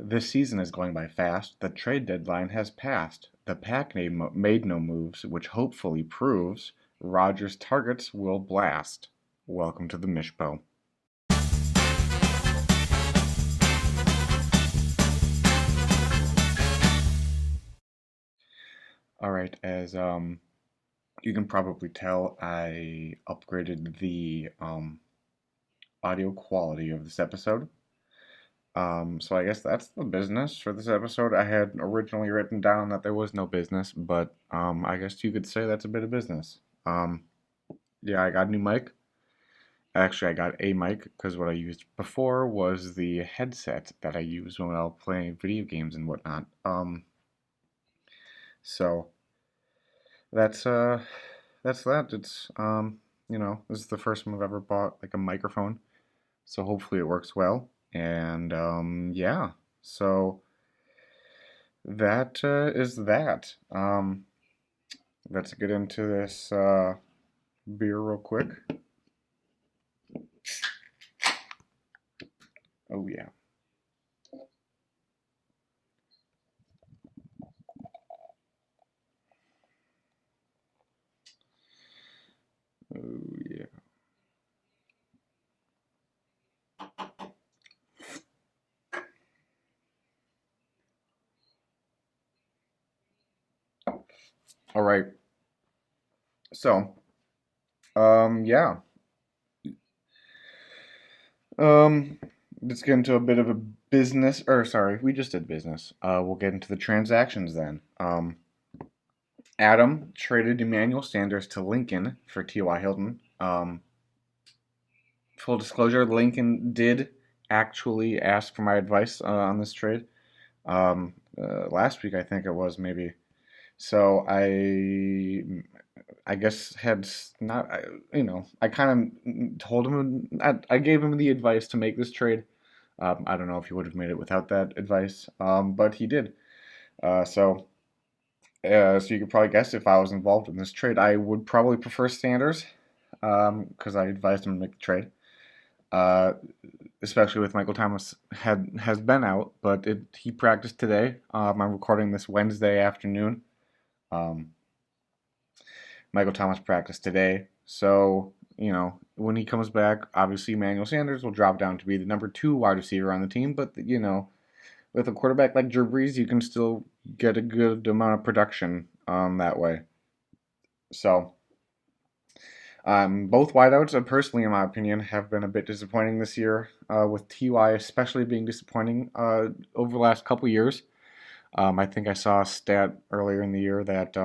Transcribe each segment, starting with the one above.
This season is going by fast. The trade deadline has passed. The pack made no moves, which hopefully proves Rodgers' targets will blast. Welcome to the Mishpo. All right, as you can probably tell, I upgraded the audio quality of this episode. So I guess that's the business for this episode. I had originally written down that there was no business, but I guess you could say that's a bit of business. Yeah, I got a new mic. Actually, I got a mic because what I used before was the headset that I use when I was playing video games and whatnot. So that's that. It's this is the first time I've ever bought like a microphone, so hopefully it works well. And yeah, so that is that. Let's get into this beer real quick. Oh yeah. Oh yeah. All right. So, yeah. Um, let's get into a bit of a business, or sorry, we just did business. We'll get into the transactions then. Adam traded Emmanuel Sanders to Lincoln for T.Y. Hilton. Full disclosure, Lincoln did actually ask for my advice on this trade. Last week, I think it was maybe. So I guess had not, I kind of told him, I gave him the advice to make this trade. I don't know if he would have made it without that advice, but he did. So you could probably guess if I was involved in this trade, I would probably prefer Sanders because I advised him to make the trade. Uh, Especially with Michael Thomas has been out, but he practiced today. I'm recording this Wednesday afternoon. Um, Michael Thomas practiced today, so when he comes back, obviously Emmanuel Sanders will drop down to be the number 2 wide receiver on the team. But with a quarterback like Drew Brees, you can still get a good amount of production that way. So. Both wideouts, personally, in my opinion, have been a bit disappointing this year, with Ty especially being disappointing over the last couple years. I think I saw a stat earlier in the year that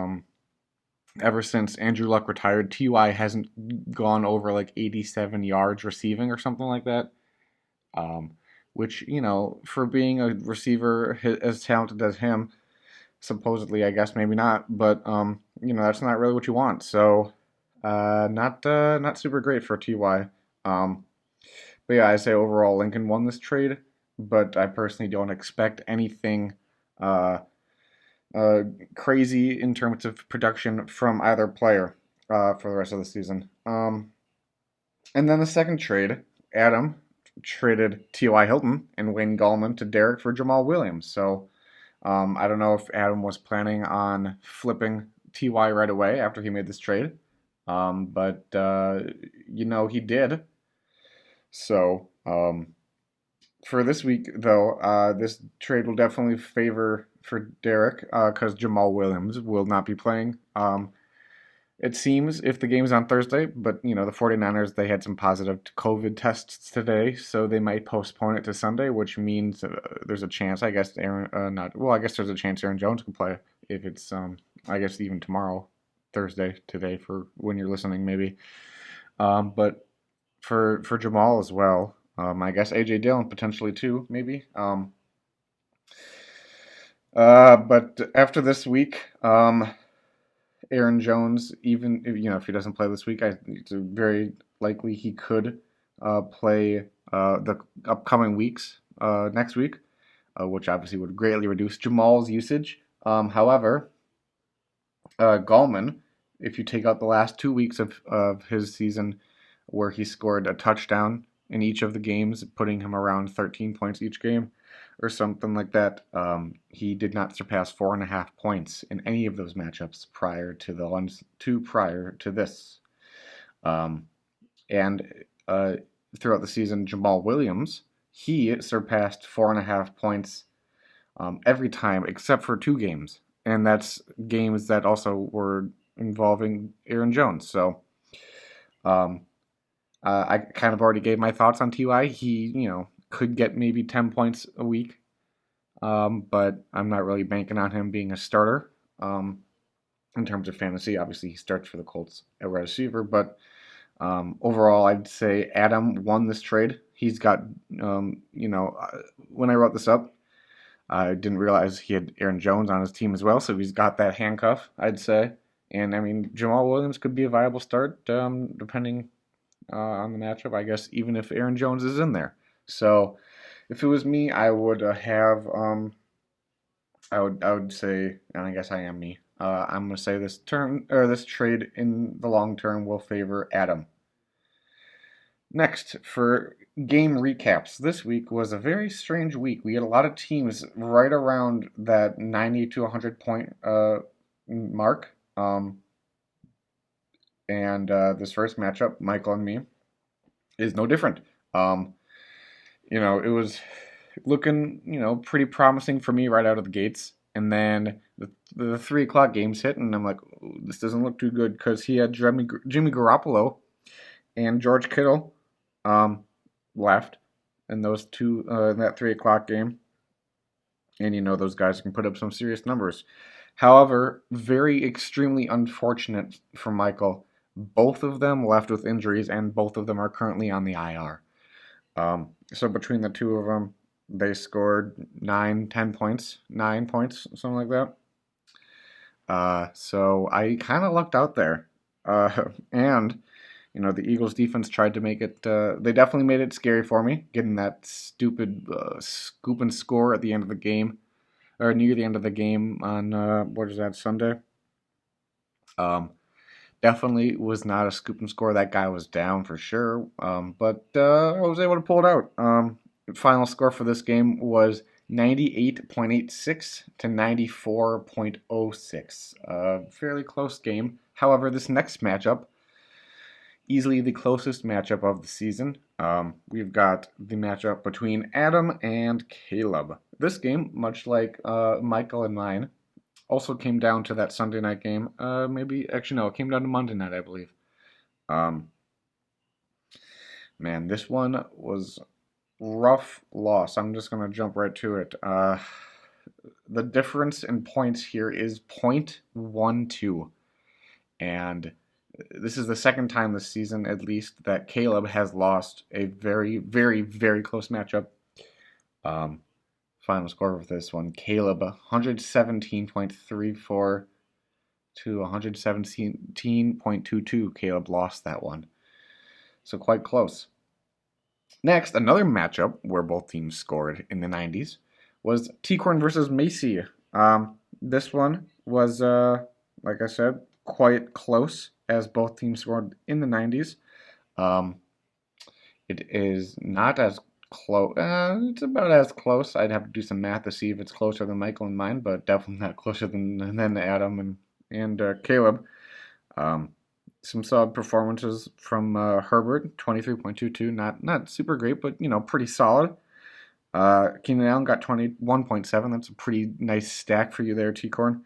ever since Andrew Luck retired, Ty hasn't gone over like 87 yards receiving or something like that. Um, which, for being a receiver as talented as him, supposedly, I guess maybe not, but that's not really what you want. So not super great for Ty. Um, but yeah, I say overall Lincoln won this trade, but I personally don't expect anything uh, uh, crazy in terms of production from either player for the rest of the season. And then the second trade, Adam traded T.Y. Hilton and Wayne Gallman to Derek for Jamal Williams. So I don't know if Adam was planning on flipping Ty right away after he made this trade, but he did. So for this week, though, this trade will definitely favor for Derek because Jamal Williams will not be playing. It seems if the game is on Thursday, but the 49ers, they had some positive COVID tests today, so they might postpone it to Sunday, which means there's a chance, I guess, I guess there's a chance Aaron Jones can play if it's, I guess, even tomorrow, Thursday, today, for when you're listening, maybe. But for Jamal as well, I guess A.J. Dillon potentially too, maybe. But after this week, Aaron Jones, even if he doesn't play this week, it's very likely he could play the upcoming weeks next week, which obviously would greatly reduce Jamal's usage. However, Gallman, if you take out the last 2 weeks of his season where he scored a touchdown in each of the games, putting him around 13 points each game or something like that. He did not surpass 4.5 points in any of those matchups prior to the ones prior to this. And throughout the season, Jamal Williams, he surpassed 4.5 points every time except for 2 games. And that's games that also were involving Aaron Jones. So I kind of already gave my thoughts on Ty. He, could get maybe 10 points a week, but I'm not really banking on him being a starter. In terms of fantasy, obviously he starts for the Colts at wide receiver, but overall, I'd say Adam won this trade. He's got, when I wrote this up, I didn't realize he had Aaron Jones on his team as well, so he's got that handcuff, I'd say. And I mean, Jamal Williams could be a viable start, depending on the matchup, I guess, even if Aaron Jones is in there. So, if it was me, I would have, I would say, and I guess I am me. I'm gonna say this trade in the long term will favor Adam. Next, for game recaps, this week was a very strange week. We had a lot of teams right around that 90 to 100 point mark. And this first matchup, Michael and me, is no different. It was looking, pretty promising for me right out of the gates. And then the 3 o'clock games hit, and I'm like, this doesn't look too good because he had Jimmy Garoppolo and George Kittle left in those two in that 3 o'clock game. And those guys can put up some serious numbers. However, very extremely unfortunate for Michael. Both of them left with injuries, and both of them are currently on the IR. So between the two of them, they scored 10 points, 9 points, something like that. So I kind of lucked out there. And the Eagles defense tried to make it, they definitely made it scary for me, getting that stupid scoop and score at the end of the game, or near the end of the game on, Sunday? Definitely was not a scoop and score. That guy was down for sure, but I was able to pull it out. Final score for this game was 98.86 to 94.06. Fairly close game. However, this next matchup, easily the closest matchup of the season. We've got the matchup between Adam and Caleb. This game, much like Michael and mine, also came down to that Sunday night game. It came down to Monday night, I believe. Man, this one was rough loss. I'm just going to jump right to it. The difference in points here is 0.12. And this is the second time this season, at least, that Caleb has lost a very, very, very close matchup. Final score for this one, Caleb 117.34 to 117.22. Caleb lost that one. So quite close. Next, another matchup where both teams scored in the 90s was T-Corn versus Macy. This one was, like I said, quite close as both teams scored in the 90s. It is not as close. It's about as close. I'd have to do some math to see if it's closer than Michael and mine, but definitely not closer than Adam and Caleb. Some solid performances from Herbert, 23.22. Not super great, but pretty solid. Keenan Allen got 21.7. That's a pretty nice stack for you there, T-Corn.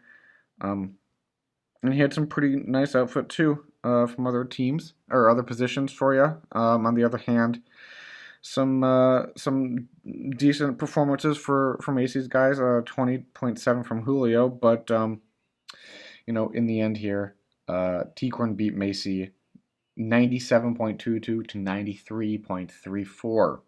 And he had some pretty nice output too from other teams or other positions for you. On the other hand, some decent performances from Macy's guys. 20.7 from Julio, but in the end here, T-Corn beat Macy 97.22 to 93.34.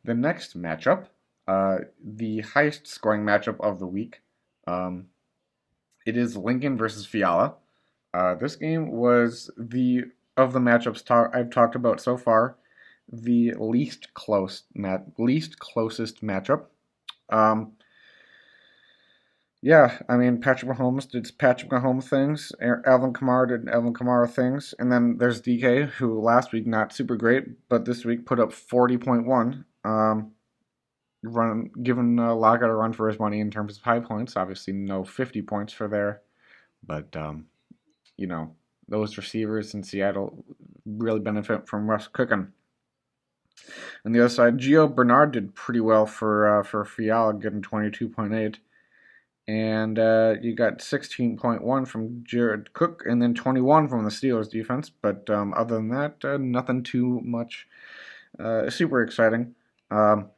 The next matchup, the highest scoring matchup of the week, it is Lincoln versus Fiala. This game was of the matchups I've talked about so far, the least closest matchup. Yeah, I mean, Patrick Mahomes did Patrick Mahomes things. Alvin Kamara did Alvin Kamara things. And then there's DK, who last week not super great, but this week put up 40.1. Giving Lockett a run for his money in terms of high points. Obviously, no 50 points for there. But, you know, those receivers in Seattle really benefit from Russ cooking. On the other side, Gio Bernard did pretty well for Fiala, getting 22.8. And you got 16.1 from Jared Cook, and then 21 from the Steelers defense. But other than that, nothing too much super exciting. In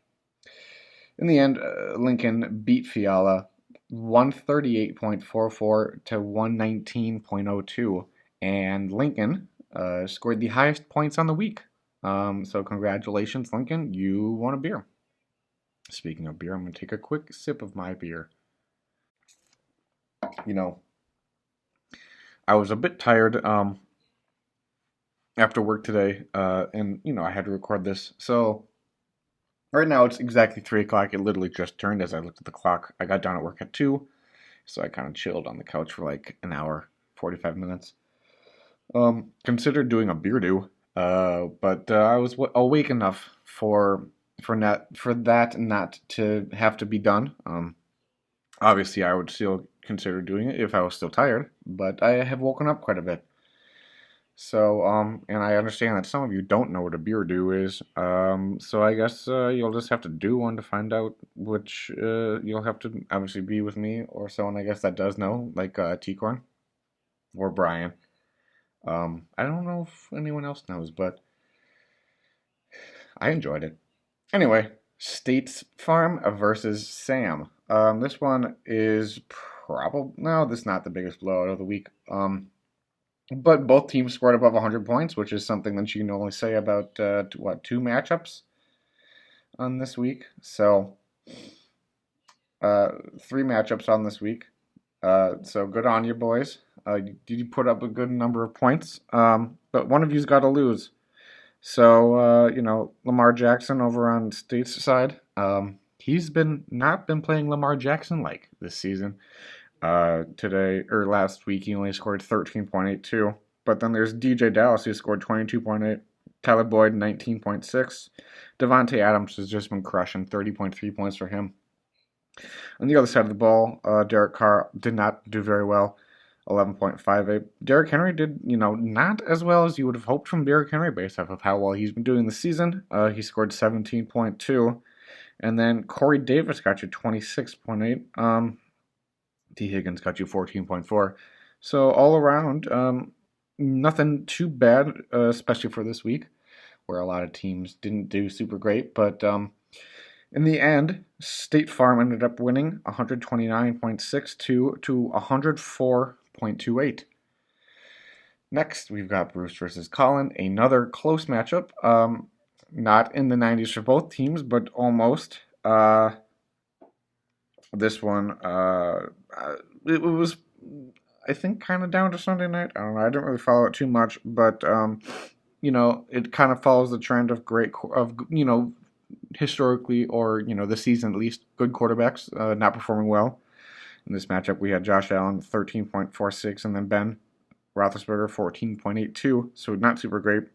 the end, Lincoln beat Fiala 138.44 to 119.02, and Lincoln scored the highest points on the week. So congratulations, Lincoln. You won a beer. Speaking of beer, I'm going to take a quick sip of my beer. You know, I was a bit tired after work today, and I had to record this. So right now it's exactly 3 o'clock. It literally just turned as I looked at the clock. I got done at work at 2, so I kind of chilled on the couch for like an hour, 45 minutes. Considered doing a beer do, but I was awake enough for that not to have to be done. Obviously, I would still consider doing it if I was still tired, but I have woken up quite a bit. So, and I understand that some of you don't know what a beer do is. So I guess you'll just have to do one to find out which you'll have to obviously be with me or someone I guess that does know, like T-Corn or Brian. I don't know if anyone else knows, but I enjoyed it. Anyway, State Farm versus Sam. This one is probably no, this is not the biggest blowout of the week. But both teams scored above 100 points, which is something that you can only say about two matchups on this week. So, three matchups on this week. So good on you, boys. You put up a good number of points, but one of you's got to lose. So Lamar Jackson over on State's side, he's not been playing Lamar Jackson like this season. Today or last week he only scored 13.82. But then there's DJ Dallas who scored 22.8, Caleb Boyd 19.6. Devontae Adams has just been crushing 30.3 points for him. On the other side of the ball, Derek Carr did not do very well, 11.58. Derrick Henry did, not as well as you would have hoped from Derrick Henry based off of how well he's been doing this season. He scored 17.2. And then Corey Davis got you 26.8. T. Higgins got you 14.4. So all around, nothing too bad, especially for this week, where a lot of teams didn't do super great. But in the end, State Farm ended up winning 129.62 to 104.28. Next, we've got Bruce versus Colin, another close matchup. Not in the 90s for both teams, but almost. This one, it was, I think, kind of down to Sunday night. I don't know. I didn't really follow it too much, but it kind of follows the trend of historically or the season at least, good quarterbacks not performing well. In this matchup, we had Josh Allen 13.46, and then Ben Roethlisberger 14.82. So not super great.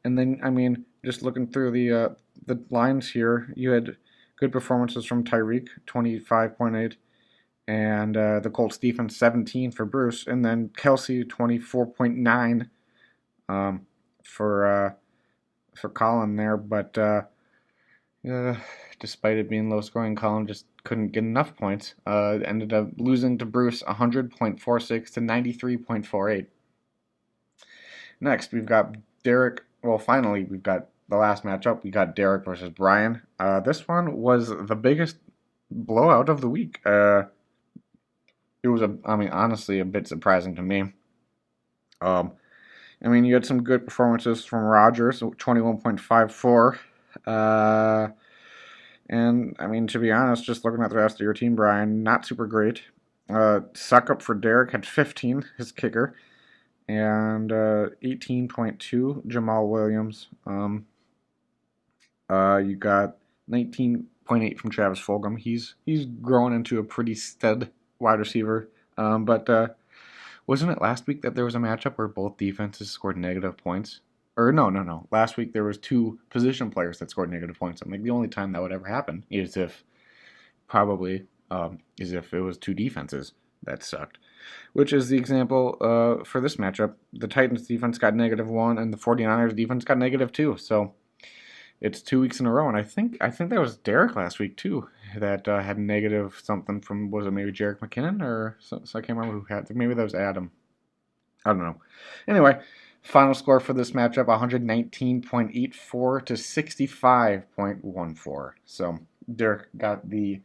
And then just looking through the lines here, you had good performances from Tyreek, 25.8, and the Colts defense, 17 for Bruce, and then Kelsey, 24.9 for Colin there. But despite it being low scoring, Colin just couldn't get enough points. Ended up losing to Bruce 100.46 to 93.48. Next, we've got Derek. Well, finally, we've got the last matchup. We got Derek versus Brian. This one was the biggest blowout of the week. It was honestly, a bit surprising to me. You had some good performances from Rodgers, 21.54. And to be honest, just looking at the rest of your team, Brian, not super great. Suck up for Derek had 15, his kicker, and 18.2, Jamal Williams. You got 19 0.8 from Travis Fulgham. He's grown into a pretty stud wide receiver. But wasn't it last week that there was a matchup where both defenses scored negative points? Or no. Last week there was two position players that scored negative points. I'm like, the only time that would ever happen is if it was two defenses that sucked. Which is the example for this matchup. The Titans defense got -1 and the 49ers defense got -2. So it's 2 weeks in a row, and I think that was Derek last week too that had negative something from, was it maybe Jerick McKinnon or so I can't remember who had, maybe that was Adam. I don't know. Anyway, final score for this matchup 119.84 to 65.14. So Derek got the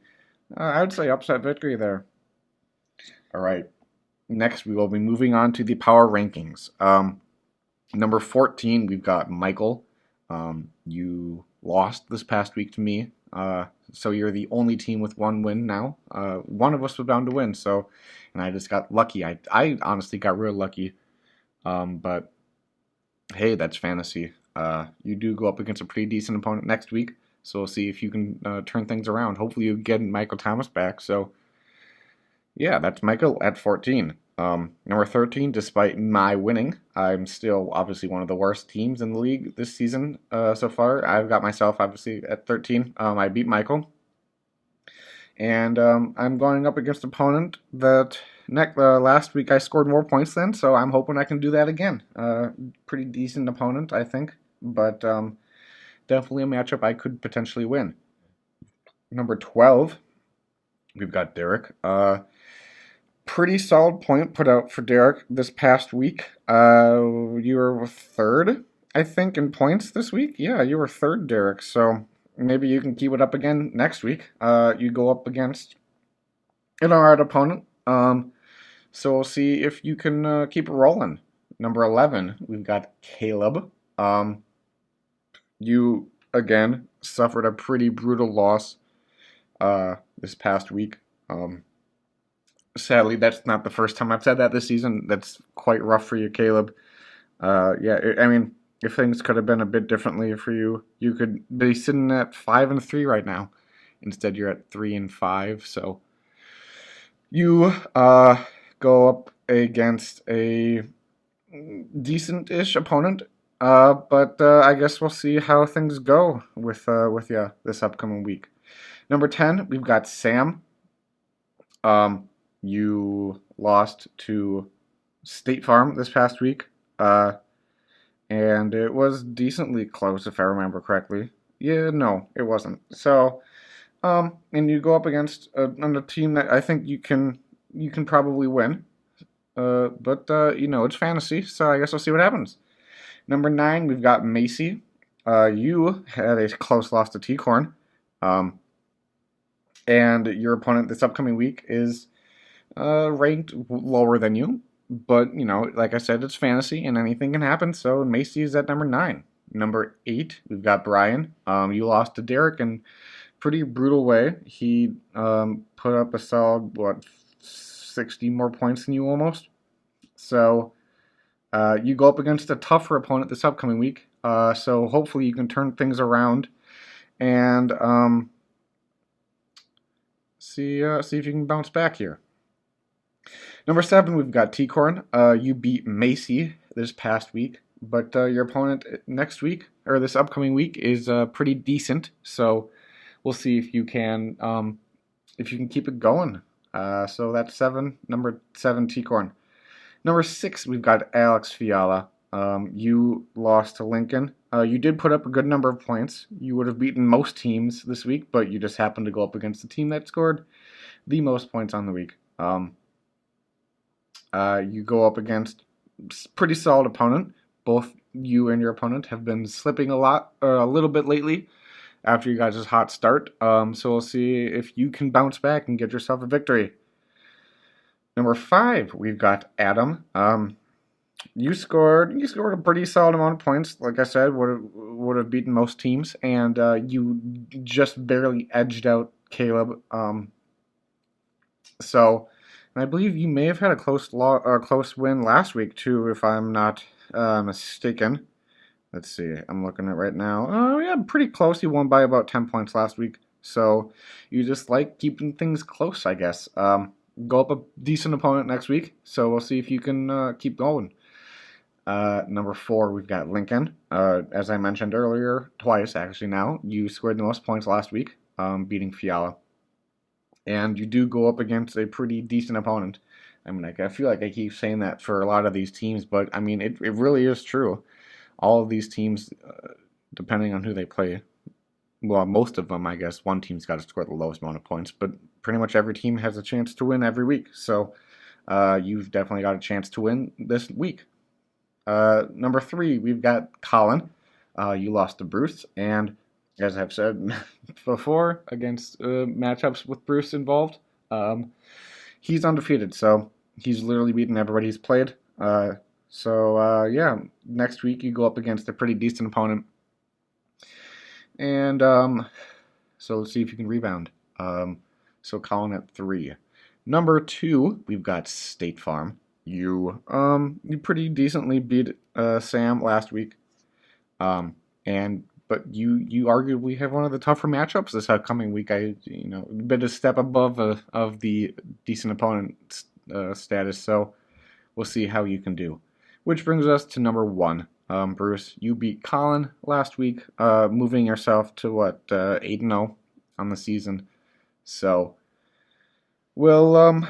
I would say upset victory there. All right. Next, we will be moving on to the power rankings. Number 14, we've got Michael. You lost this past week to me, so you're the only team with one win now. One of us was bound to win, and I just got lucky. I honestly got real lucky, but hey, that's fantasy. You do go up against a pretty decent opponent next week, so we'll see if you can turn things around. Hopefully you get Michael Thomas back, so yeah, that's Michael at 14. Number 13, despite my winning, I'm still obviously one of the worst teams in the league this season so far. I've got myself obviously at 13. I beat Michael. And I'm going up against an opponent that last week I scored more points than, so I'm hoping I can do that again. Pretty decent opponent, I think, but definitely a matchup I could potentially win. Number 12, we've got Derek. Pretty solid point put out for Derek this past week. You were third, I think, in points this week. Yeah, you were third, Derek. So maybe you can keep it up again next week. You go up against an alright opponent. So we'll see if you can keep it rolling. Number 11, we've got Caleb. You, again, suffered a pretty brutal loss this past week. Sadly, that's not the first time I've said that this season. That's quite rough for you, Caleb. I mean, if things could have been a bit differently for you, you could be sitting at 5-3 right now. Instead, you're at 3-5. So you go up against a decent-ish opponent. But I guess we'll see how things go with you this upcoming week. Number 10, we've got Sam. You lost to State Farm this past week, and it was decently close if I remember correctly. Yeah, no, it wasn't. So, and you go up against a team that I think you can probably win. But it's fantasy, so I guess we'll see what happens. Number 9, we've got Macy. You had a close loss to T-Corn, and your opponent this upcoming week is ranked lower than you, but like I said, it's fantasy and anything can happen. So Macy is at number 9. Number 8, we've got Brian. You lost to Derek in pretty brutal way. He put up a solid 60 more points than you almost. So you go up against a tougher opponent this upcoming week. So hopefully you can turn things around and see if you can bounce back here. Number 7, we've got T-Corn. You beat Macy this past week, but your opponent next week, or this upcoming week, is pretty decent. So we'll see if you can keep it going. So that's 7. Number 7, T-Corn. Number 6, we've got Alex Fiala. You lost to Lincoln. You did put up a good number of points. You would have beaten most teams this week, but you just happened to go up against the team that scored the most points on the week. You go up against a pretty solid opponent. Both you and your opponent have been slipping a little bit lately after you guys' hot start. So we'll see if you can bounce back and get yourself a victory. Number 5, we've got Adam. You scored a pretty solid amount of points. Like I said, would have beaten most teams, and you just barely edged out Caleb. And I believe you may have had a close win last week too, if I'm not mistaken. Let's see. I'm looking at it right now. Oh yeah, pretty close. You won by about 10 points last week. So you just like keeping things close, I guess. Go up a decent opponent next week, so we'll see if you can keep going. Number 4, we've got Lincoln. As I mentioned earlier, twice actually now, you scored the most points last week, beating Fiala. And you do go up against a pretty decent opponent. I mean, I feel like I keep saying that for a lot of these teams, but I mean, it really is true. All of these teams, depending on who they play, well, most of them, I guess, one team's got to score the lowest amount of points, but pretty much every team has a chance to win every week. So you've definitely got a chance to win this week. Number 3, we've got Colin. You lost to Bruce, and as I've said before, against matchups with Bruce involved, he's undefeated, so he's literally beaten everybody he's played. Yeah, next week you go up against a pretty decent opponent, and so let's see if you can rebound. So Colin at 3. Number 2, we've got State Farm. You pretty decently beat Sam last week, but you arguably have one of the tougher matchups this upcoming week. A bit a step above of the decent opponent status. So we'll see how you can do. Which brings us to number 1, Bruce. You beat Colin last week, moving yourself to 8-0 on the season. So we'll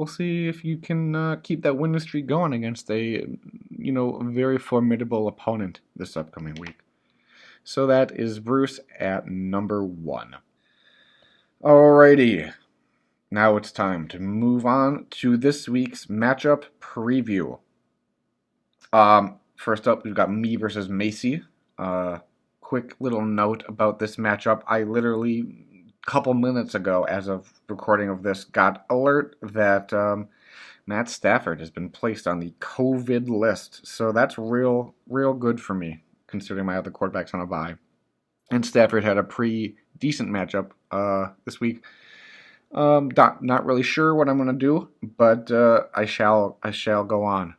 see if you can keep that winning streak going against a very formidable opponent this upcoming week. So that is Bruce at number 1. Alrighty, now it's time to move on to this week's matchup preview. First up, we've got me versus Macy. Quick little note about this matchup. I literally, a couple minutes ago, as of recording of this, got alert that Matt Stafford has been placed on the COVID list. So that's real good for me, considering my other quarterback's on a bye. And Stafford had a pretty decent matchup this week. Not really sure what I'm going to do, but I shall go on.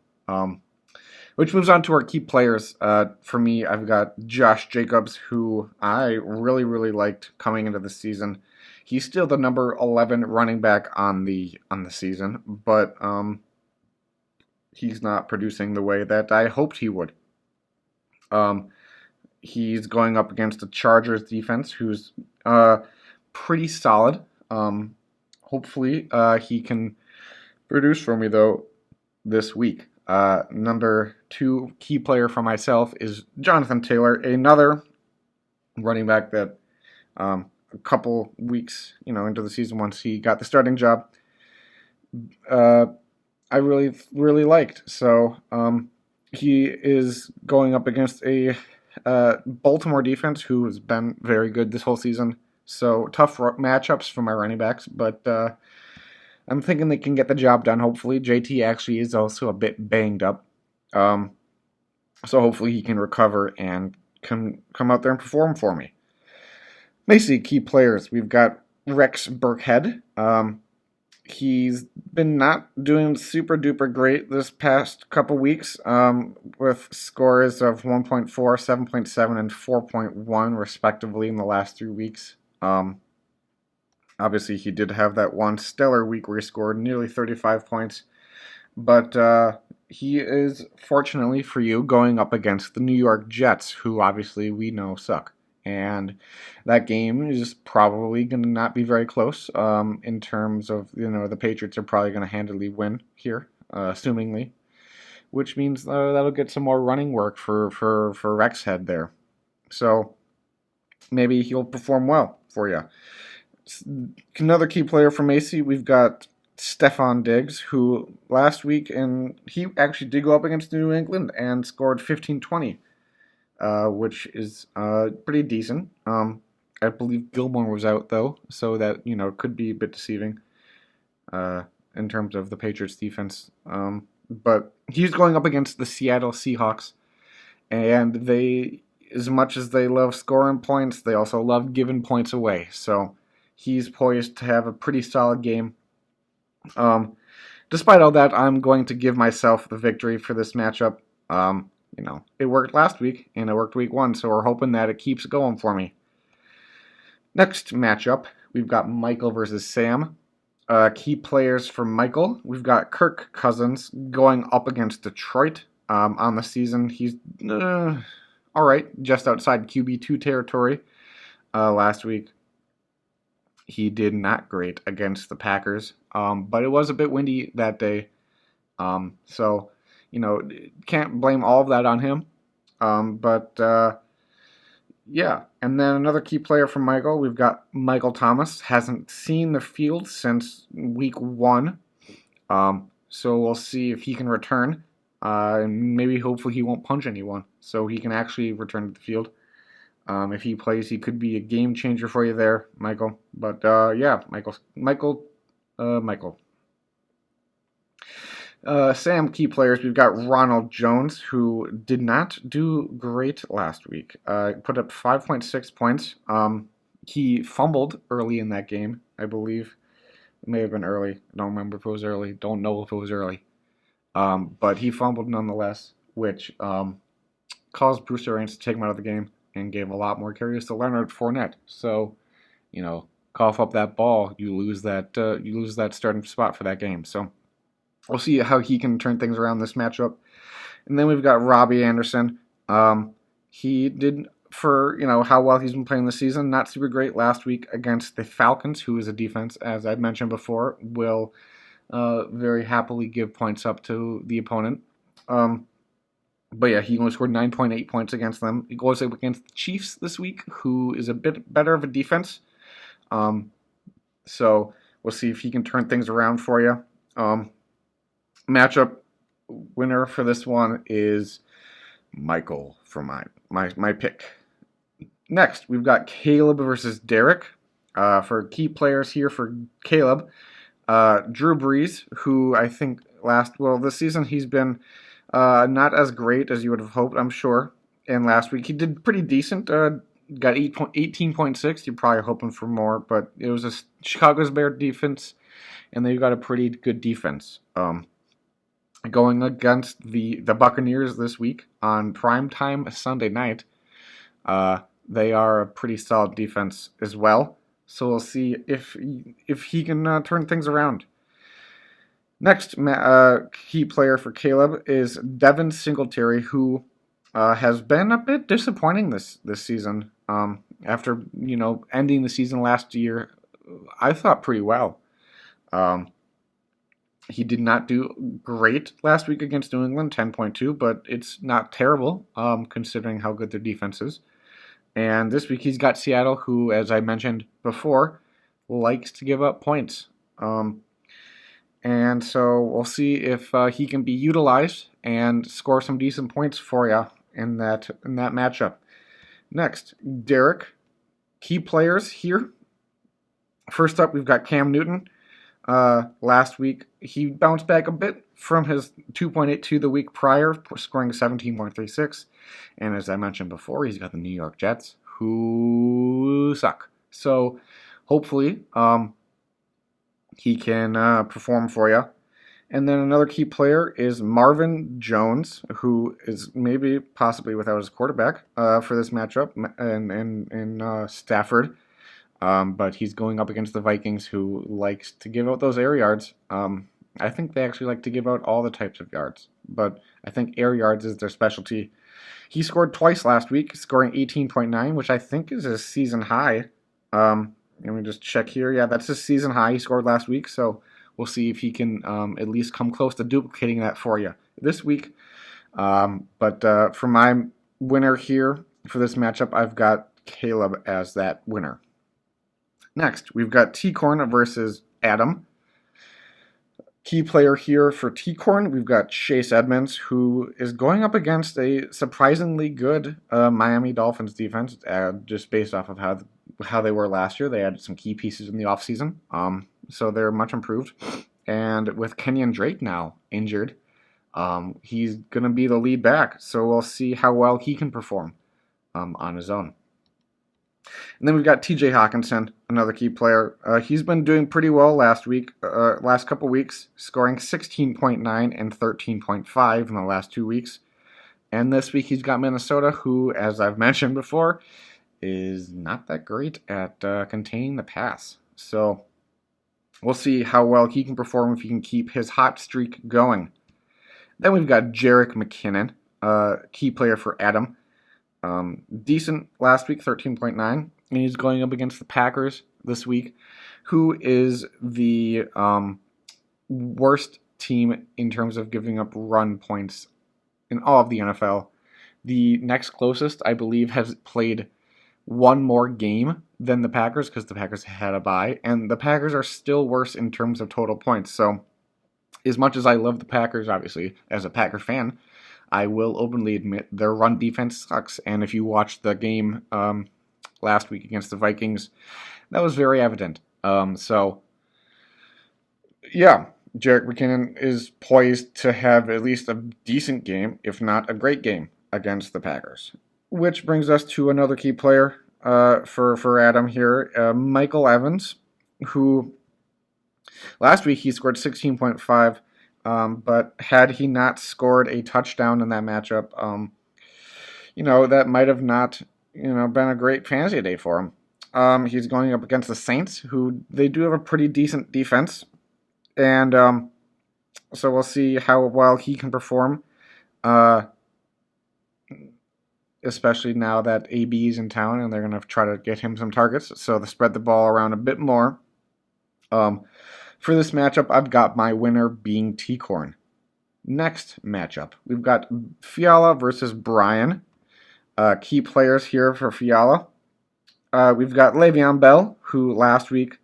Which moves on to our key players. For me, I've got Josh Jacobs, who I really liked coming into the season. He's still the number 11 running back on the season, but he's not producing the way that I hoped he would. He's going up against the Chargers defense, who's pretty solid. Hopefully, he can produce for me, though, this week. Number 2 key player for myself is Jonathan Taylor, another running back that a couple weeks into the season, once he got the starting job, I really liked. So he is going up against a Baltimore defense who has been very good this whole season. So tough matchups for my running backs, but I'm thinking they can get the job done, hopefully. JT actually is also a bit banged up. So hopefully he can recover and come out there and perform for me. Macy, key players. We've got Rex Burkhead. He's been not doing super duper great this past couple weeks, with scores of 1.4, 7.7, and 4.1 respectively in the last 3 weeks. Obviously, he did have that one stellar week where he scored nearly 35 points. But he is, fortunately for you, going up against the New York Jets, who obviously we know suck. And that game is probably going to not be very close in terms of, the Patriots are probably going to handily win here, assumingly. Which means that'll get some more running work for Rex Head there. So maybe he'll perform well for you. Another key player for Macy, we've got Stefon Diggs, who last week, and he actually did go up against New England and scored 15-20, which is pretty decent. I believe Gilmore was out, though, so that, could be a bit deceiving in terms of the Patriots defense. But he's going up against the Seattle Seahawks, and they, as much as they love scoring points, they also love giving points away. So he's poised to have a pretty solid game. Despite all that, I'm going to give myself the victory for this matchup. It worked last week, and it worked week 1, so we're hoping that it keeps going for me. Next matchup, we've got Michael versus Sam. Key players for Michael, we've got Kirk Cousins going up against Detroit. On the season, he's all right, just outside QB2 territory. Last week, he did not great against the Packers, but it was a bit windy that day. So, can't blame all of that on him. But yeah, and then another key player for Michael, we've got Michael Thomas. Hasn't seen the field since week 1. So we'll see if he can return. And maybe hopefully he won't punch anyone, so he can actually return to the field. If he plays, he could be a game changer for you there, Michael. But yeah, Michael. Sam, key players, we've got Ronald Jones, who did not do great last week. Put up 5.6 points. He fumbled early in that game, I believe. It may have been early. I don't remember if it was early. Don't know if it was early. But he fumbled nonetheless, which caused Bruce Arians to take him out of the game and gave a lot more carries to Leonard Fournette. So, cough up that ball, you lose that starting spot for that game. So we'll see how he can turn things around this matchup. And then we've got Robbie Anderson. He did, for how well he's been playing this season, not super great last week against the Falcons, who is a defense, as I mentioned before, will very happily give points up to the opponent. But yeah, he only scored 9.8 points against them. He goes up against the Chiefs this week, who is a bit better of a defense. So we'll see if he can turn things around for you. Matchup winner for this one is Michael for my pick. Next, we've got Caleb versus Derek. For key players here for Caleb, Drew Brees, who I think this season he's been not as great as you would have hoped, I'm sure. And last week he did pretty decent. Got 18.6. You're probably hoping for more, but it was a Chicago's Bear defense, and they've got a pretty good defense. Going against the Buccaneers this week on primetime Sunday night, they are a pretty solid defense as well. So we'll see if he can turn things around. Next key player for Caleb is Devin Singletary, who has been a bit disappointing this season. After ending the season last year, I thought pretty well. He did not do great last week against New England, 10.2, but it's not terrible considering how good their defense is. And this week he's got Seattle, who, as I mentioned before, likes to give up points. And so we'll see if he can be utilized and score some decent points for you in that matchup. Next, Derek. Key players here. First up, we've got Cam Newton. Last week, he bounced back a bit from his 2.82 the week prior, scoring 17.36. And as I mentioned before, he's got the New York Jets, who suck. So hopefully he can perform for you. And then another key player is Marvin Jones, who is possibly without his quarterback for this matchup in Stafford. But he's going up against the Vikings, who likes to give out those air yards. I think they actually like to give out all the types of yards, but I think air yards is their specialty. He scored twice last week, scoring 18.9, which I think is his season high. Let me just check here. Yeah, that's his season high he scored last week, so we'll see if he can at least come close to duplicating that for you this week. But for my winner here for this matchup, I've got Caleb as that winner. Next, we've got T-Corn versus Adam. Key player here for T-Corn, we've got Chase Edmonds, who is going up against a surprisingly good Miami Dolphins defense, just based off of how they were last year. They added some key pieces in the offseason, so they're much improved. And with Kenyon Drake now injured, he's going to be the lead back, so we'll see how well he can perform on his own. And then we've got TJ Hawkinson, another key player. He's been doing pretty well last couple weeks, scoring 16.9 and 13.5 in the last 2 weeks. And this week he's got Minnesota, who, as I've mentioned before, is not that great at containing the pass. So we'll see how well he can perform if he can keep his hot streak going. Then we've got Jerick McKinnon, key player for Adam. Decent last week, 13.9. And he's going up against the Packers this week, who is the worst team in terms of giving up run points in all of the NFL. The next closest, I believe, has played one more game than the Packers because the Packers had a bye, and the Packers are still worse in terms of total points. So as much as I love the Packers, obviously, as a Packer fan, I will openly admit their run defense sucks. And if you watched the game last week against the Vikings, that was very evident. Yeah, Jerick McKinnon is poised to have at least a decent game, if not a great game, against the Packers. Which brings us to another key player for Adam here, Michael Evans, who last week he scored 16.5, but had he not scored a touchdown in that matchup, that might have not been a great fantasy day for him. He's going up against the Saints, who they do have a pretty decent defense, and so we'll see how well he can perform. Especially now that AB is in town and they're going to try to get him some targets, so they spread the ball around a bit more. For this matchup, I've got my winner being T-Corn. Next matchup, we've got Fiala versus Brian. Key players here for Fiala. We've got Le'Veon Bell, who last week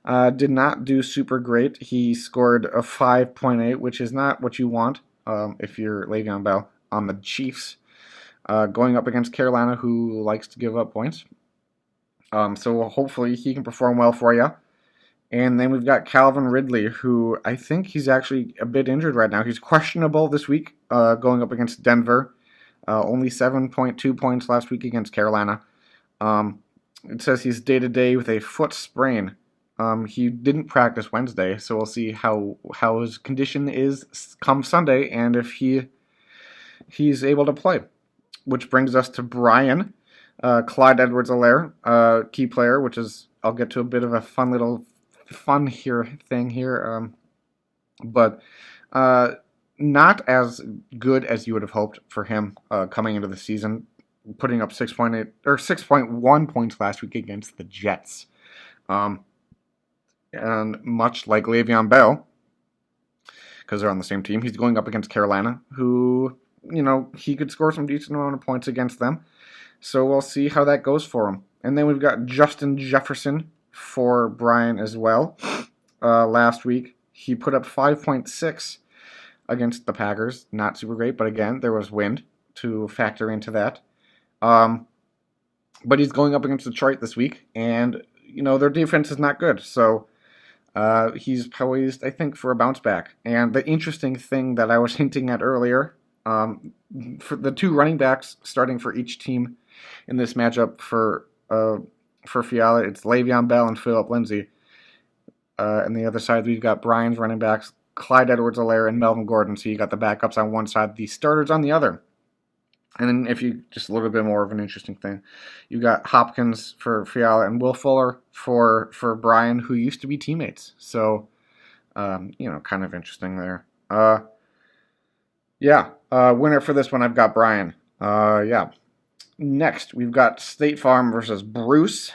did not do super great. He scored a 5.8, which is not what you want if you're Le'Veon Bell on the Chiefs. Going up against Carolina, who likes to give up points. So hopefully he can perform well for you. And then we've got Calvin Ridley, who I think he's actually a bit injured right now. He's questionable this week, going up against Denver. Only 7.2 points last week against Carolina. It says he's day-to-day with a foot sprain. He didn't practice Wednesday, so we'll see how his condition is come Sunday and if he's able to play. Which brings us to Brian, Clyde Edwards-Helaire, key player, which is, I'll get to a bit of a fun thing here, but not as good as you would have hoped for him coming into the season, putting up 6.8 or 6.1 points last week against the Jets. And much like Le'Veon Bell, because they're on the same team, he's going up against Carolina, who, he could score some decent amount of points against them. So we'll see how that goes for him. And then we've got Justin Jefferson for Brian as well. Last week, he put up 5.6 against the Packers. Not super great, but again, there was wind to factor into that. But he's going up against Detroit this week, and, their defense is not good. So he's poised, I think, for a bounce back. And the interesting thing that I was hinting at earlier, for the two running backs starting for each team in this matchup for Fiala, it's Le'Veon Bell and Phillip Lindsay. On the other side, we've got Brian's running backs, Clyde Edwards-Helaire and Melvin Gordon. So you got the backups on one side, the starters on the other. And then if you, just a little bit more of an interesting thing, you got Hopkins for Fiala and Will Fuller for Brian, who used to be teammates. So, kind of interesting there. Winner for this one, I've got Brian. Next, we've got State Farm versus Bruce.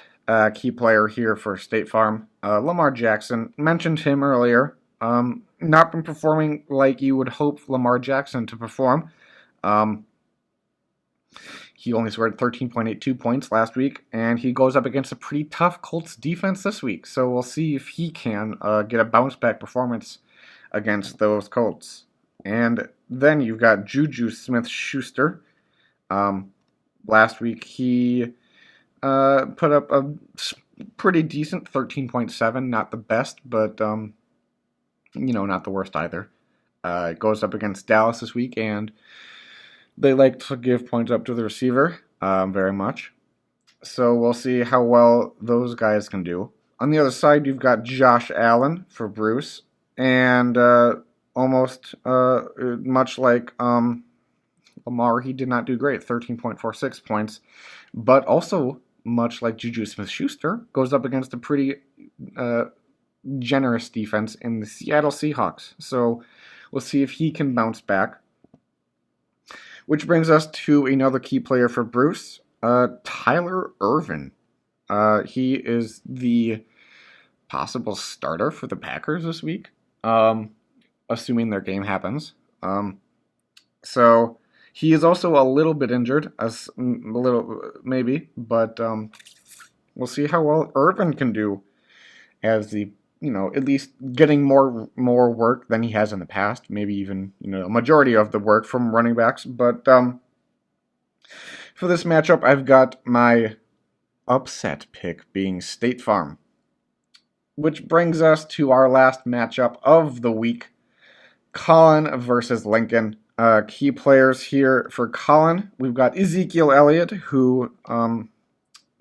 Key player here for State Farm. Lamar Jackson. Mentioned him earlier. Not been performing like you would hope Lamar Jackson to perform. He only scored 13.82 points last week, and he goes up against a pretty tough Colts defense this week. So we'll see if he can get a bounce-back performance against those Colts. And then you've got Juju Smith-Schuster. Last week he put up a pretty decent 13.7. Not the best, but, not the worst either. It goes up against Dallas this week, and they like to give points up to the receiver very much. So we'll see how well those guys can do. On the other side, you've got Josh Allen for Bruce. And almost much like Lamar, he did not do great, 13.46 points. But also much like Juju Smith-Schuster, goes up against a pretty generous defense in the Seattle Seahawks. So we'll see if he can bounce back. Which brings us to another key player for Bruce, Tyler Ervin. He is the possible starter for the Packers this week, assuming their game happens. So he is also a little bit injured, maybe, but we'll see how well Ervin can do as the, at least getting more work than he has in the past. Maybe even, a majority of the work from running backs. But for this matchup, I've got my upset pick being State Farm. Which brings us to our last matchup of the week, Colin versus Lincoln. Key players here for Colin, we've got Ezekiel Elliott, who,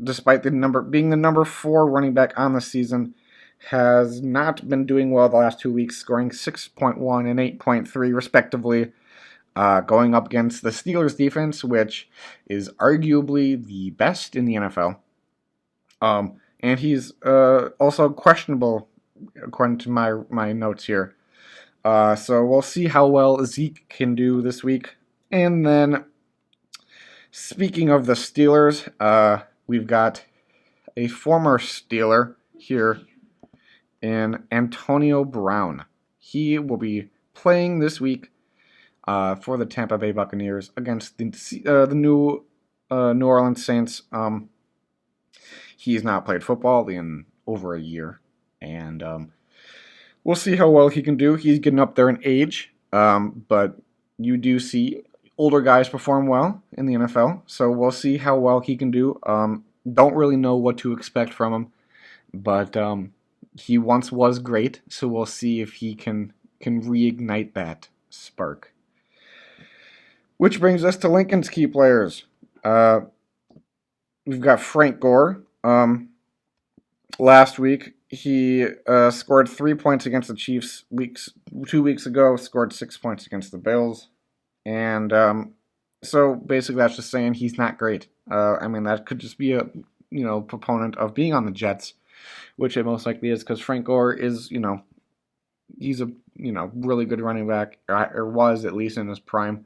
despite being the number 4 running back on the season, has not been doing well the last 2 weeks, scoring 6.1 and 8.3 respectively, going up against the Steelers defense, which is arguably the best in the NFL. And he's also questionable, according to my notes here. So we'll see how well Zeke can do this week. And then, speaking of the Steelers, we've got a former Steeler here in Antonio Brown. He will be playing this week for the Tampa Bay Buccaneers against the New Orleans Saints. He's not played football in over a year, and we'll see how well he can do. He's getting up there in age, but you do see older guys perform well in the NFL, so we'll see how well he can do. Don't really know what to expect from him, but he once was great, so we'll see if he can reignite that spark. Which brings us to Lincoln's key players. We've got Frank Gore. Last week, he scored 3 points against the Chiefs 2 weeks ago, scored 6 points against the Bills. And so basically that's just saying he's not great. That could just be a, proponent of being on the Jets, which it most likely is because Frank Gore is, he's a, really good running back, or was at least in his prime,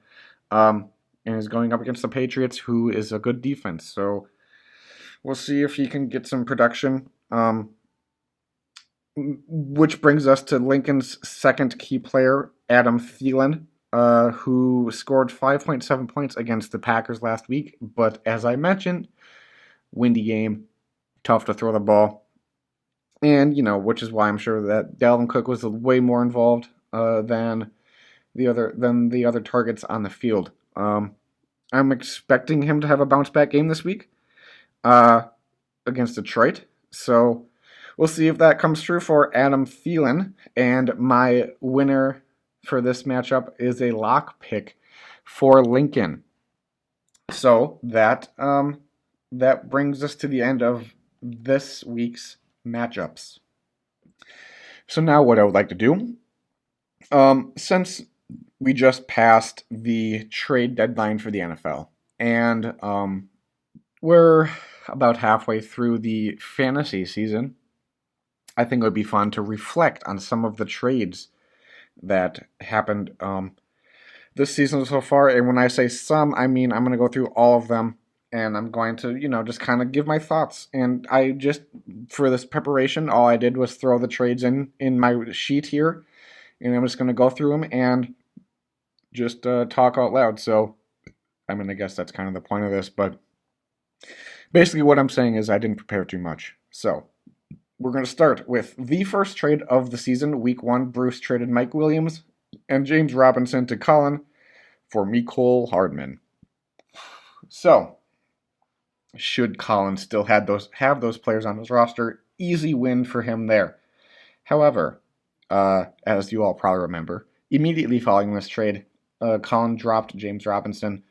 and is going up against the Patriots, who is a good defense. So we'll see if he can get some production. Which brings us to Lincoln's second key player, Adam Thielen, who scored 5.7 points against the Packers last week. But as I mentioned, windy game, tough to throw the ball. And, which is why I'm sure that Dalvin Cook was way more involved than the other targets on the field. I'm expecting him to have a bounce back game this week against Detroit. So we'll see if that comes true for Adam Thielen. And my winner for this matchup is a lock pick for Lincoln. So that brings us to the end of this week's matchups. So now what I would like to do, since we just passed the trade deadline for the NFL, and we're about halfway through the fantasy season, I think it would be fun to reflect on some of the trades that happened this season so far. And when I say some, I mean I'm going to go through all of them, and I'm going to, just kind of give my thoughts. And I just, for this preparation, all I did was throw the trades in my sheet here, and I'm just going to go through them and just talk out loud. So, I guess that's kind of the point of this, but basically what I'm saying is I didn't prepare too much. So, we're going to start with the first trade of the season, week 1. Bruce traded Mike Williams and James Robinson to Colin for Mecole Hardman. So, should Colin still have those players on his roster, easy win for him there. However, as you all probably remember, immediately following this trade, Colin dropped James Robinson,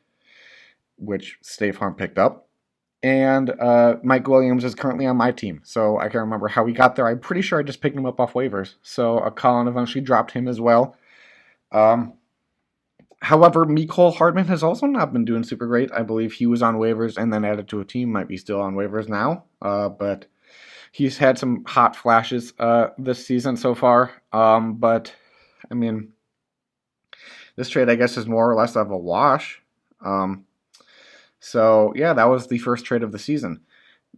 which State Farm picked up. And Mike Williams is currently on my team, so I can't remember how he got there. I'm pretty sure I just picked him up off waivers. So Colin eventually dropped him as well. However, Mecole Hardman has also not been doing super great. I believe he was on waivers and then added to a team. Might be still on waivers now, but he's had some hot flashes this season so far. But I mean, this trade, I guess, is more or less of a wash. So yeah, that was the first trade of the season.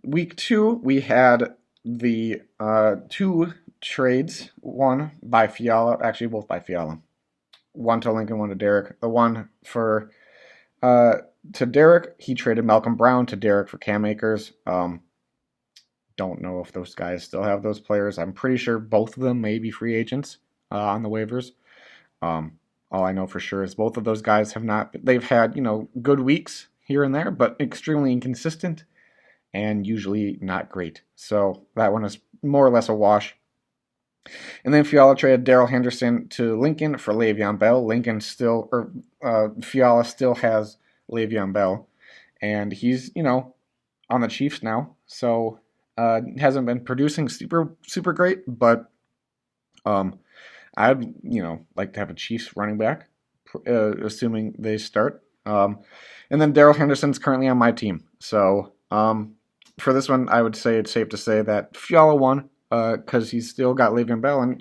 Week 2, we had the 2 trades. One by Fiala, actually both by Fiala. One to Lincoln, one to Derek. The one for to Derek, he traded Malcolm Brown to Derek for Cam Akers. Don't know if those guys still have those players. I'm pretty sure both of them may be free agents on the waivers. All I know for sure is both of those guys have not. They've had good weeks here and there, but extremely inconsistent and usually not great. So that one is more or less a wash. And then Fiala traded Darrell Henderson to Lincoln for Le'Veon Bell. Fiala still has Le'Veon Bell, and he's on the Chiefs now, so hasn't been producing super great. But I'd like to have a Chiefs running back, assuming they start. And then Darrell Henderson's currently on my team, so for this one, I would say it's safe to say that Fiala won. Because he's still got Le'Veon Bell, and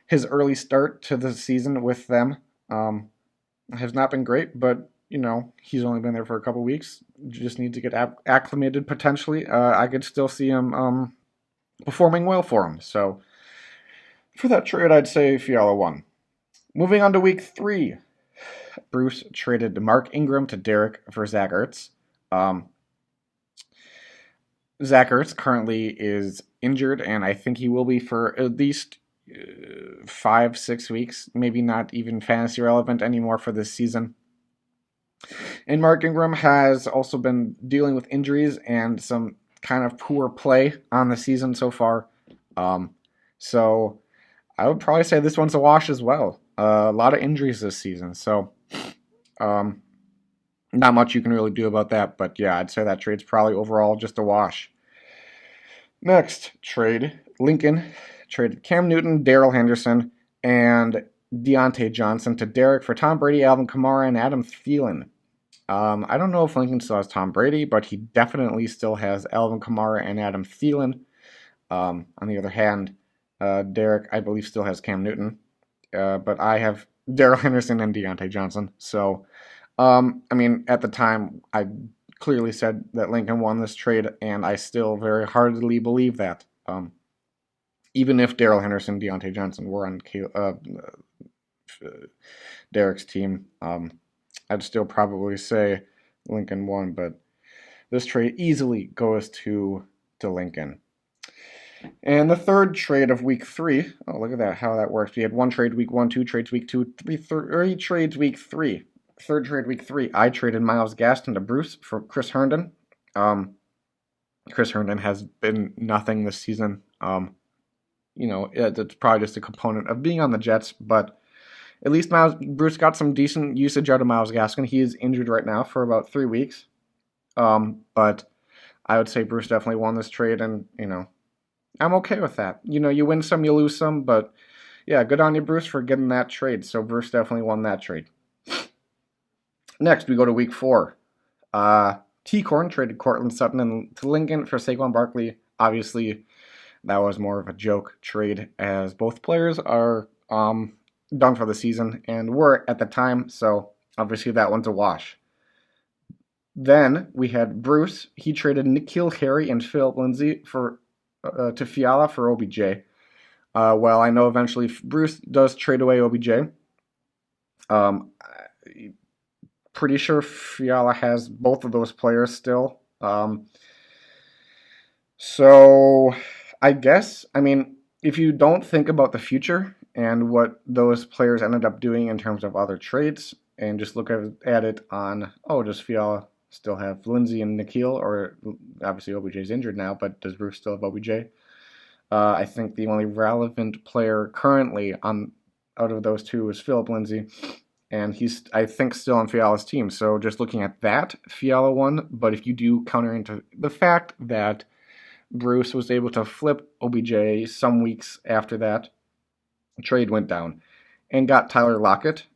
his early start to the season with them has not been great. But he's only been there for a couple weeks. Just needs to get acclimated potentially. I could still see him performing well for him. So for that trade, I'd say Fiala won. Moving on to week 3, Bruce traded Mark Ingram to Derek for Zach Ertz. Zach Ertz currently is injured, and I think he will be for at least 5-6 weeks, maybe not even fantasy relevant anymore for this season. And Mark Ingram has also been dealing with injuries and some kind of poor play on the season so far. So I would probably say this one's a wash as well. A lot of injuries this season, so not much you can really do about that. But yeah, I'd say that trade's probably overall just a wash. Next trade, Lincoln traded Cam Newton, Darrell Henderson, and Deontay Johnson to Derek for Tom Brady, Alvin Kamara, and Adam Thielen. I don't know if Lincoln still has Tom Brady, but he definitely still has Alvin Kamara and Adam Thielen. On the other hand, Derek, I believe, still has Cam Newton, but I have Darrell Henderson and Deontay Johnson. So, at the time, I clearly said that Lincoln won this trade, and I still very heartily believe that. Even if Darrell Henderson and Deontay Johnson were on Derek's team, I'd still probably say Lincoln won, but this trade easily goes to Lincoln. And the third trade of week 3, oh, look at that, how that works. We had one trade week 1, 2 trades week 2, 3 trades week 3. Third trade week 3, I traded Myles Gaston to Bruce for Chris Herndon. Chris Herndon has been nothing this season. It's probably just a component of being on the Jets, but at least Bruce got some decent usage out of Myles Gaskin. He is injured right now for about 3 weeks. But I would say Bruce definitely won this trade, and, I'm okay with that. You win some, you lose some, but yeah, good on you, Bruce, for getting that trade. So Bruce definitely won that trade. Next, we go to week 4. T-Corn traded Cortland Sutton to Lincoln for Saquon Barkley. Obviously, that was more of a joke trade, as both players are done for the season and were at the time, so obviously that one's a wash. Then we had Bruce. He traded N'Keal Harry and Philip Lindsay to Fiala for OBJ. Well, I know eventually Bruce does trade away OBJ. Pretty sure Fiala has both of those players still. So I guess, if you don't think about the future and what those players ended up doing in terms of other trades, and just look at it on, does Fiala still have Lindsay and N'Keal? Or obviously OBJ's injured now, but does Bruce still have OBJ? I think the only relevant player currently out of those two is Philip Lindsay, and he's, I think, still on Fiala's team. So just looking at that, Fiala won. But if you do counter into the fact that Bruce was able to flip OBJ some weeks after that trade went down and got Tyler Lockett,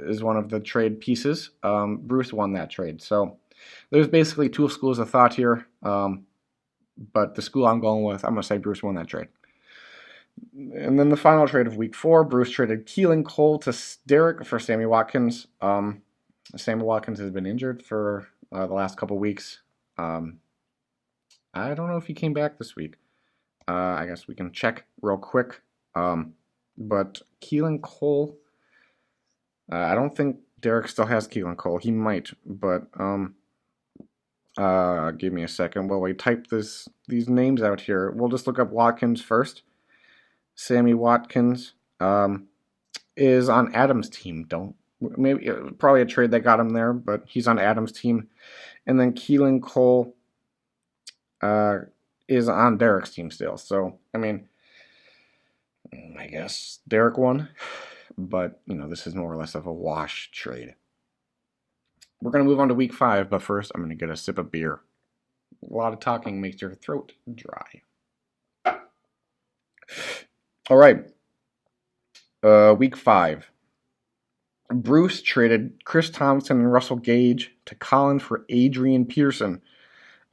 is one of the trade pieces. Bruce won that trade. So there's basically two schools of thought here. But the school I'm going with, I'm going to say Bruce won that trade. And then the final trade of week 4, Bruce traded Keelan Cole to Derek for Sammy Watkins. Sammy Watkins has been injured for the last couple weeks. I don't know if he came back this week. I guess we can check real quick. But Keelan Cole, I don't think Derek still has Keelan Cole. He might, but give me a second while we type these names out here. We'll just look up Watkins first. Sammy Watkins is on Adam's team. Probably a trade that got him there, but he's on Adam's team. And then Keelan Cole is on Derek's team still. So, I mean, I guess Derek won, but, this is more or less of a wash trade. We're going to move on to week 5, but first I'm going to get a sip of beer. A lot of talking makes your throat dry. All right. Week 5. Bruce traded Chris Thompson and Russell Gage to Colin for Adrian Peterson.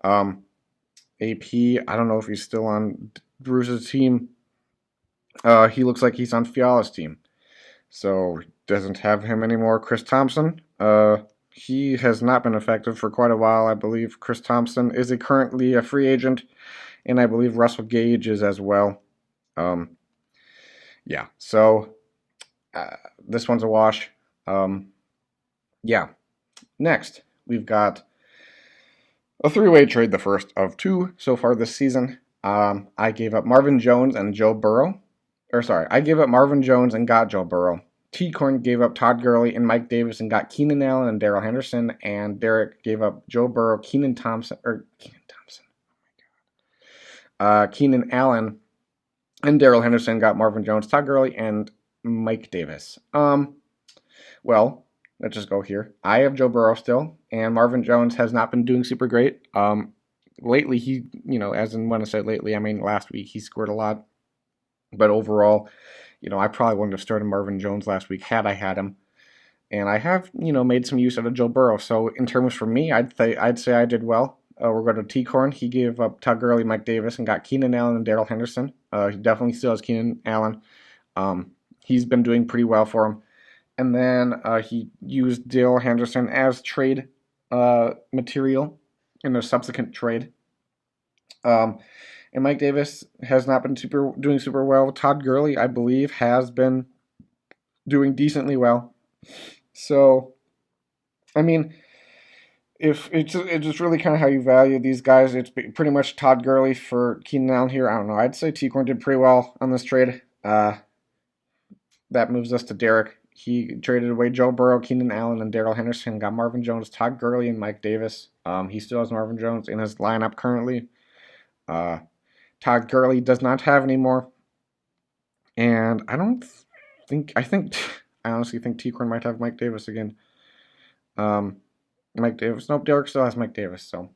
AP, I don't know if he's still on Bruce's team. He looks like he's on Fiala's team. So, doesn't have him anymore. Chris Thompson, he has not been effective for quite a while, I believe. Chris Thompson is currently a free agent, and I believe Russell Gage is as well. Yeah, so this one's a wash. Yeah. Next, we've got a 3-way trade, the first of 2 so far this season. I gave up Marvin Jones and Joe Burrow. I gave up Marvin Jones and got Joe Burrow. T-Corn gave up Todd Gurley and Mike Davis and got Keenan Allen and Darrell Henderson. And Derek gave up Joe Burrow, Keenan Allen and Darrell Henderson, got Marvin Jones, Todd Gurley, and Mike Davis. Well, let's just go here. I have Joe Burrow still, and Marvin Jones has not been doing super great. Lately, he, as in when I said lately, I mean last week, he scored a lot. But overall, I probably wouldn't have started Marvin Jones last week had I had him. And I have, made some use out of Joe Burrow. So in terms for me, I'd say I did well. We're going to T-Corn. He gave up Todd Gurley, Mike Davis, and got Keenan Allen and Darrell Henderson. He definitely still has Keenan Allen. He's been doing pretty well for him. And then he used Darrell Henderson as trade material in a subsequent trade. And Mike Davis has not been doing super well. Todd Gurley, I believe, has been doing decently well. So, I mean, if it's just really kind of how you value these guys. It's pretty much Todd Gurley for Keenan Allen here. I don't know. I'd say T-Corn did pretty well on this trade. That moves us to Derek. He traded away Joe Burrow, Keenan Allen, and Darrell Henderson. Got Marvin Jones, Todd Gurley, and Mike Davis. He still has Marvin Jones in his lineup currently. Todd Gurley does not have anymore. And I honestly think T-Corn might have Mike Davis again. Mike Davis. Nope, Derek still has Mike Davis, so.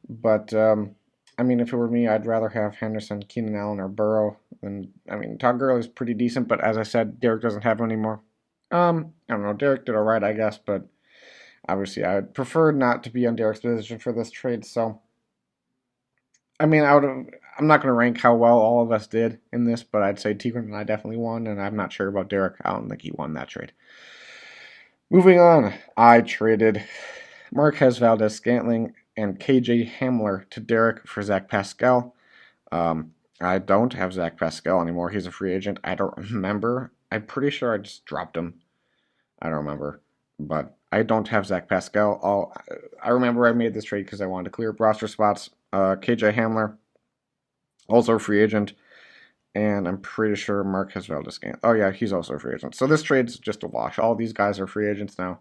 But, I mean, if it were me, I'd rather have Henderson, Keenan Allen, or Burrow. Todd Gurley's pretty decent, but as I said, Derek doesn't have him anymore. I don't know, Derek did alright, I guess, but obviously I would prefer not to be on Derek's position for this trade, so. I'm not going to rank how well all of us did in this, but I'd say T-Corn and I definitely won, and I'm not sure about Derek. I don't think he won that trade. Moving on, I traded Marquez Valdez-Scantling and KJ Hamler to Derek for Zach Pascal. I don't have Zach Pascal anymore. He's a free agent. I don't remember. I'm pretty sure I just dropped him. I don't remember. But I don't have Zach Pascal. I remember I made this trade because I wanted to clear up roster spots. KJ Hamler, also a free agent. And I'm pretty sure Marquez Valdez-Scantling. Oh, yeah, he's also a free agent. So this trade's just a wash. All these guys are free agents now.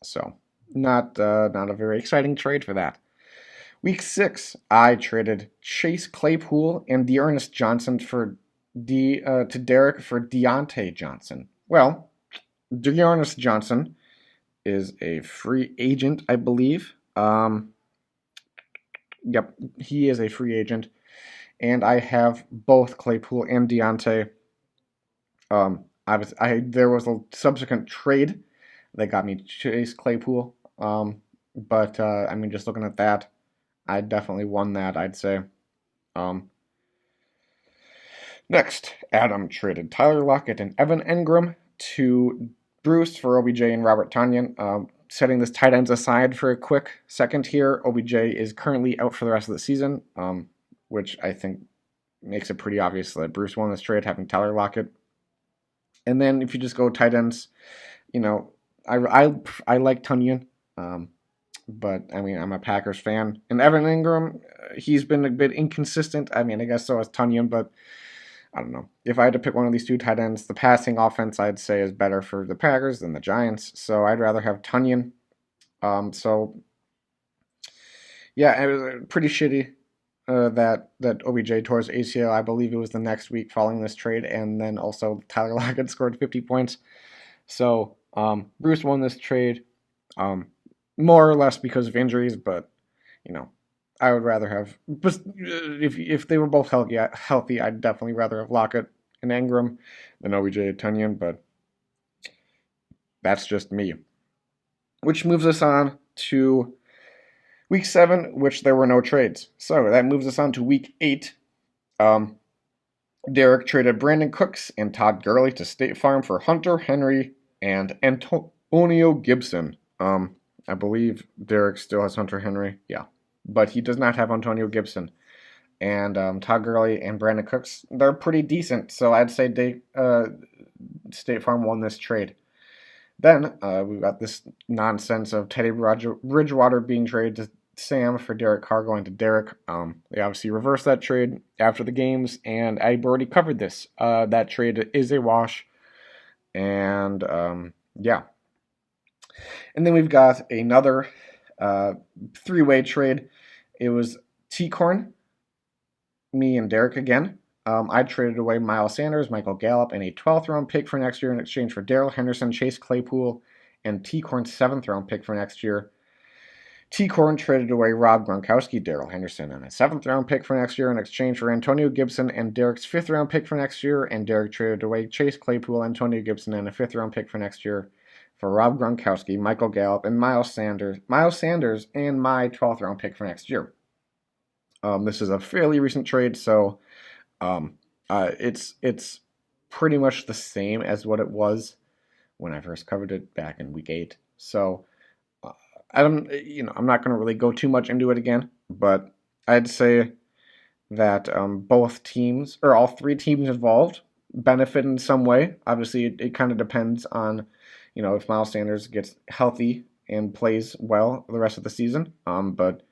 So not a very exciting trade for that. Week 6, I traded Chase Claypool and Dearness Johnson to Derek for Deontay Johnson. Well, Dearness Johnson is a free agent, I believe. Yep, he is a free agent. And I have both Claypool and Deontay. There was a subsequent trade that got me Chase Claypool. But I mean, just looking at that, I definitely won that, I'd say. Um, Next, Adam traded Tyler Lockett and Evan Engram to Bruce for OBJ and Robert Tonyan. Setting this tight ends aside for a quick second here, OBJ is currently out for the rest of the season, which I think makes it pretty obvious that Bruce won this trade having Tyler Lockett. And then if you just go tight ends, you know, I like Tonyan, but I mean I'm a Packers fan, and Evan Engram, he's been a bit inconsistent. I mean I guess so has Tonyan, but I don't know. If I had to pick one of these two tight ends, the passing offense I'd say is better for the Packers than the Giants. So I'd rather have Tonyan. So yeah, it was pretty shitty that OBJ tore his ACL. I believe it was the next week following this trade, and then also Tyler Lockett scored 50 points. So Bruce won this trade, more or less because of injuries, but you know I would rather have, but if they were both healthy, I'd definitely rather have Lockett and Engram than OBJ and Tonyan, but that's just me. Which moves us on to week 7, which there were no trades. So that moves us on to week 8. Derek traded Brandon Cooks and Todd Gurley to State Farm for Hunter Henry and Antonio Gibson. I believe Derek still has Hunter Henry. Yeah. But he does not have Antonio Gibson. And Todd Gurley and Brandon Cooks, they're pretty decent. So I'd say State Farm won this trade. Then we've got this nonsense of Teddy Bridgewater being traded to Sam for Derek Carr going to Derek. They obviously reversed that trade after the games, and I've already covered this. That trade is a wash. And yeah. And then we've got another three-way trade. It was T-Corn, me, and Derek again. I traded away Miles Sanders, Michael Gallup, and a 12th round pick for next year in exchange for Darrell Henderson, Chase Claypool, and T-Corn's 7th round pick for next year. T-Corn traded away Rob Gronkowski, Darrell Henderson, and a 7th round pick for next year in exchange for Antonio Gibson and Derek's 5th round pick for next year. And Derek traded away Chase Claypool, Antonio Gibson, and a 5th round pick for next year for Rob Gronkowski, Michael Gallup, and Miles Sanders, and my 12th round pick for next year. This is a fairly recent trade, so it's pretty much the same as what it was when I first covered it back in week 8. So I'm not going to really go too much into it again, but I'd say that both teams, or all three teams involved, benefit in some way. Obviously, it kind of depends on, if Miles Sanders gets healthy and plays well the rest of the season. But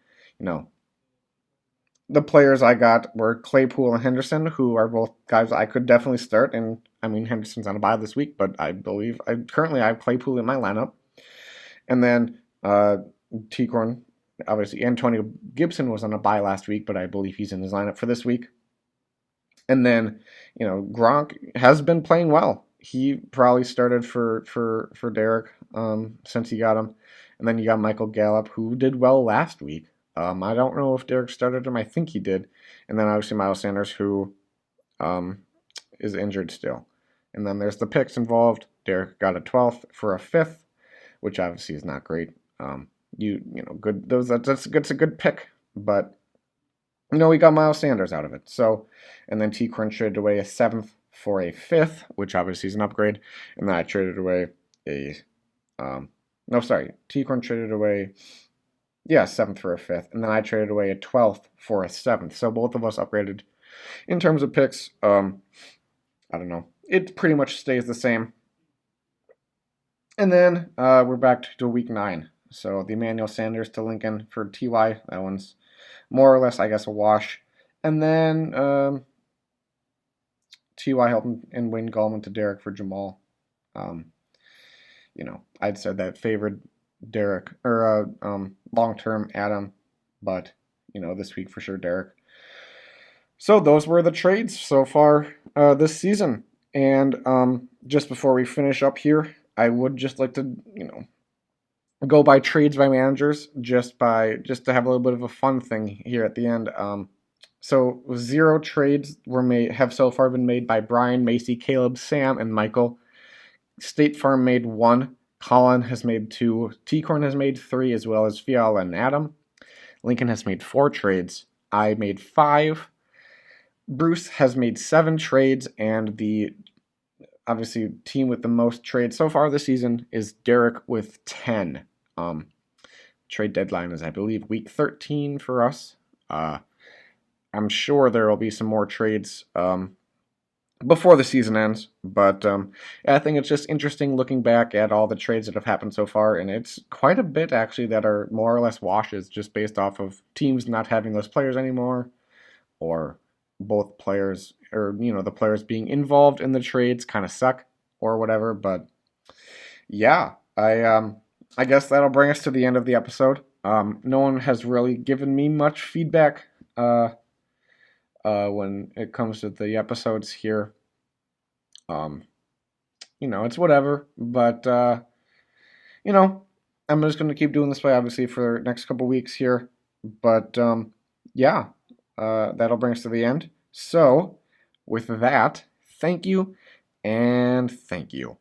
the players I got were Claypool and Henderson, who are both guys I could definitely start. And I mean, Henderson's on a bye this week, but I believe currently I have Claypool in my lineup. And then T-Corn, obviously Antonio Gibson was on a bye last week, but I believe he's in his lineup for this week. And then, Gronk has been playing well. He probably started for Derek since he got him. And then you got Michael Gallup, who did well last week. I don't know if Derek started him. I think he did. And then obviously Miles Sanders, who is injured still. And then there's the picks involved. Derek got a 12th for a 5th, which obviously is not great. Good. That's a good pick, but we got Miles Sanders out of it. So, and then T-Corn traded away a 7th for a 5th, which obviously is an upgrade. And then I traded away T-Corn traded away 7th for a 5th, and then I traded away a 12th for a 7th. So both of us upgraded in terms of picks. I don't know. It pretty much stays the same. And then we're back to week 9. So the Emmanuel Sanders to Lincoln for TY. That one's more or less, I guess, a wash. And then TY Hilton and Wayne Gallman to Derek for Jamal. I'd said that favored Derek, or long-term Adam, but, this week for sure Derek. So those were the trades so far this season. And just before we finish up here, I would just like to, go by trades by managers, just to have a little bit of a fun thing here at the end. So 0 trades have so far been made by Brian, Macy, Caleb, Sam, and Michael. State Farm made 1. Colin has made 2. T-Corn has made 3, as well as Fiala and Adam. Lincoln has made 4 trades. I made 5. Bruce has made 7 trades, and the obviously team with the most trades so far this season is Derek with 10. Trade deadline is, I believe, week 13 for us. I'm sure there will be some more trades before the season ends, but I think it's just interesting looking back at all the trades that have happened so far, and it's quite a bit actually that are more or less washes just based off of teams not having those players anymore, or both players, or the players being involved in the trades kind of suck or whatever. But yeah, I guess that'll bring us to the end of the episode. No one has really given me much feedback when it comes to the episodes here. It's whatever, but I'm just gonna keep doing this way, obviously, for the next couple weeks here. But yeah, that'll bring us to the end. So, with that, thank you, and thank you.